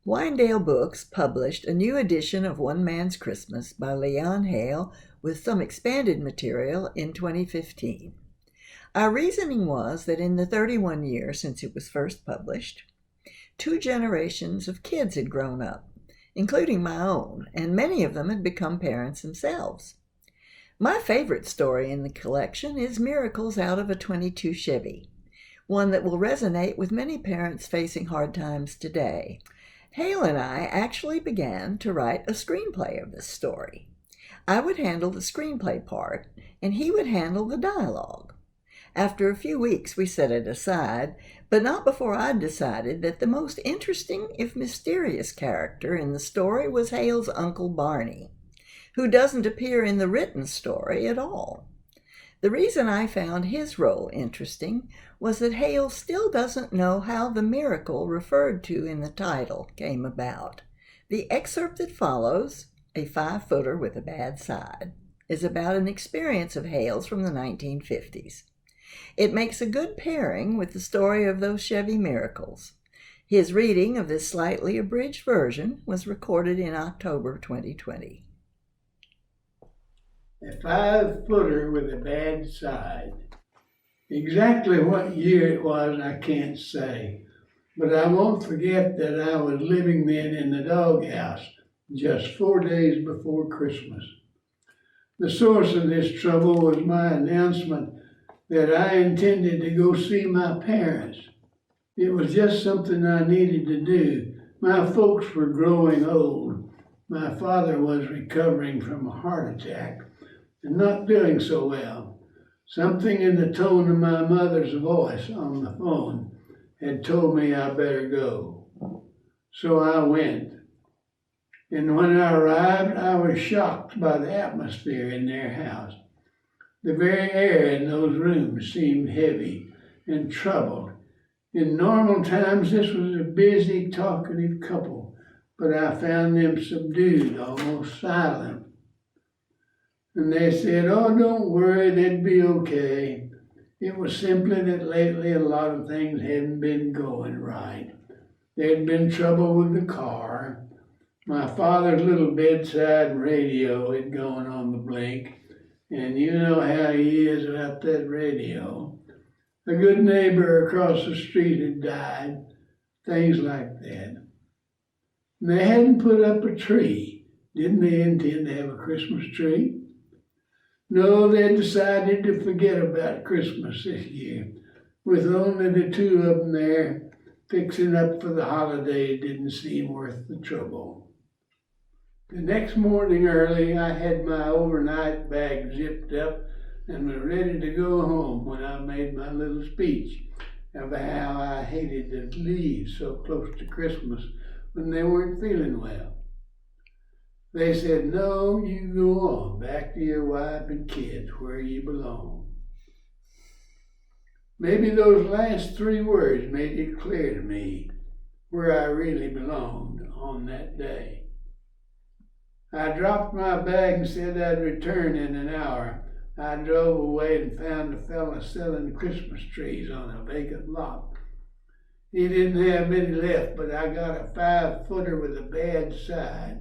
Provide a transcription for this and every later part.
Wyandotte Books published a new edition of One Man's Christmas by Hale with some expanded material in 2015. Our reasoning was that in the 31 years since it was first published, 2 generations of kids had grown up, including my own, and many of them had become parents themselves. My favorite story in the collection is Miracles Out of a 22 Chevy, one that will resonate with many parents facing hard times today. Hale and I actually began to write a screenplay of this story. I would handle the screenplay part, and he would handle the dialogue. After a few weeks, we set it aside, but not before I'd decided that the most interesting, if mysterious, character in the story was Hale's Uncle Barney, who doesn't appear in the written story at all. The reason I found his role interesting was that Hale still doesn't know how the miracle referred to in the title came about. The excerpt that follows, A 5-Footer with a Bad Side, is about an experience of Hale's from the 1950s. It makes a good pairing with the story of those Chevy miracles. His reading of this slightly abridged version was recorded in October 2020. A 5-footer with a bad side. Exactly what year it was, I can't say, but I won't forget that I was living then in the doghouse just 4 days before Christmas. The source of this trouble was my announcement that I intended to go see my parents. It was just something I needed to do. My folks were growing old. My father was recovering from a heart attack and not doing so well. Something in the tone of my mother's voice on the phone had told me I better go. So I went. And when I arrived, I was shocked by the atmosphere in their house. The very air in those rooms seemed heavy and troubled. In normal times, this was a busy, talkative couple, but I found them subdued, almost silent. And they said, "Oh, don't worry, they'd be okay." It was simply that lately a lot of things hadn't been going right. There'd been trouble with the car. My father's little bedside radio had gone on the blink, and you know how he is about that radio. A good neighbor across the street had died, things like that. And they hadn't put up a tree. Didn't they intend to have a Christmas tree? No, they decided to forget about Christmas this year. With only the 2 of them there, fixing up for the holiday didn't seem worth the trouble. The next morning early, I had my overnight bag zipped up and was ready to go home when I made my little speech of how I hated to leave so close to Christmas when they weren't feeling well. They said, "No, you go on, back to your wife and kids, where you belong." Maybe those last 3 words made it clear to me where I really belonged on that day. I dropped my bag and said I'd return in an hour. I drove away and found a fella selling Christmas trees on a vacant lot. He didn't have many left, but I got a 5-footer with a bad side.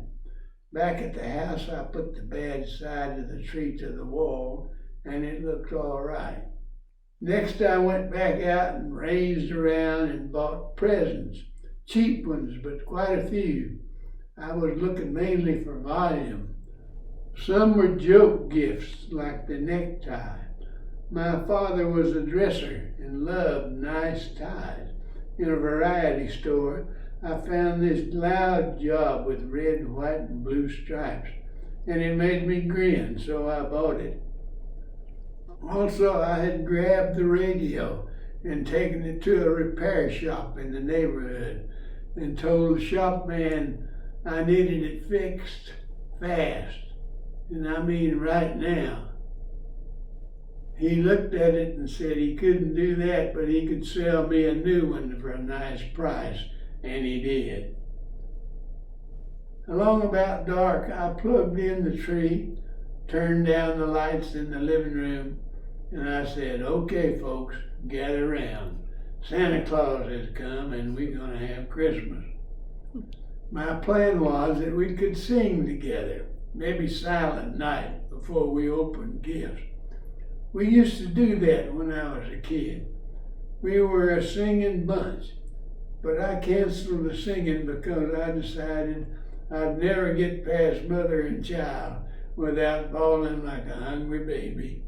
Back at the house, I put the bad side of the tree to the wall, and it looked all right. Next, I went back out and ranged around and bought presents, cheap ones, but quite a few. I was looking mainly for volume. Some were joke gifts, like the necktie. My father was a dresser and loved nice ties. In a variety store, I found this loud job with red, white, and blue stripes, and it made me grin, so I bought it. Also, I had grabbed the radio and taken it to a repair shop in the neighborhood and told the shop man I needed it fixed fast, and I mean right now. He looked at it and said he couldn't do that, but he could sell me a new one for a nice price. And he did. Along about dark, I plugged in the tree, turned down the lights in the living room, and I said, "Okay, folks, gather round. Santa Claus has come and we're gonna have Christmas." My plan was that we could sing together, maybe Silent Night, before we opened gifts. We used to do that when I was a kid. We were a singing bunch, but I canceled the singing because I decided I'd never get past mother and child without bawling like a hungry baby.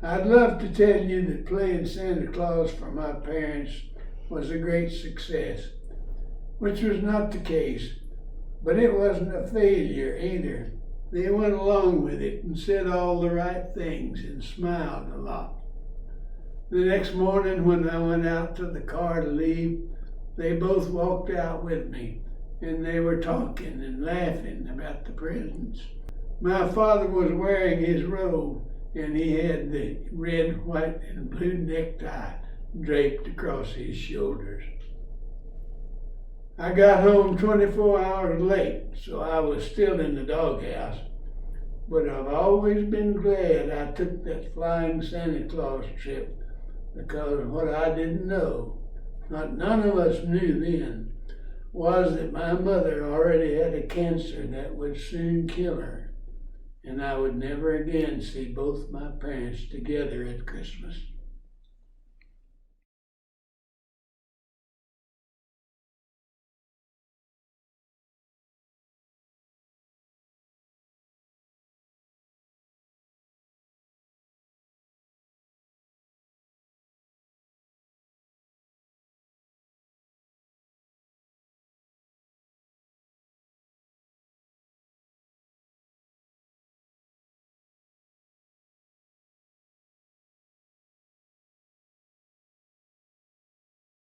I'd love to tell you that playing Santa Claus for my parents was a great success, which was not the case, but it wasn't a failure either. They went along with it and said all the right things and smiled a lot. The next morning when I went out to the car to leave, they both walked out with me, and they were talking and laughing about the presents. My father was wearing his robe, and he had the red, white, and blue necktie draped across his shoulders. I got home 24 hours late, so I was still in the doghouse, but I've always been glad I took that flying Santa Claus trip, because what I didn't know, none of us knew then, was that my mother already had a cancer that would soon kill her, and I would never again see both my parents together at Christmas.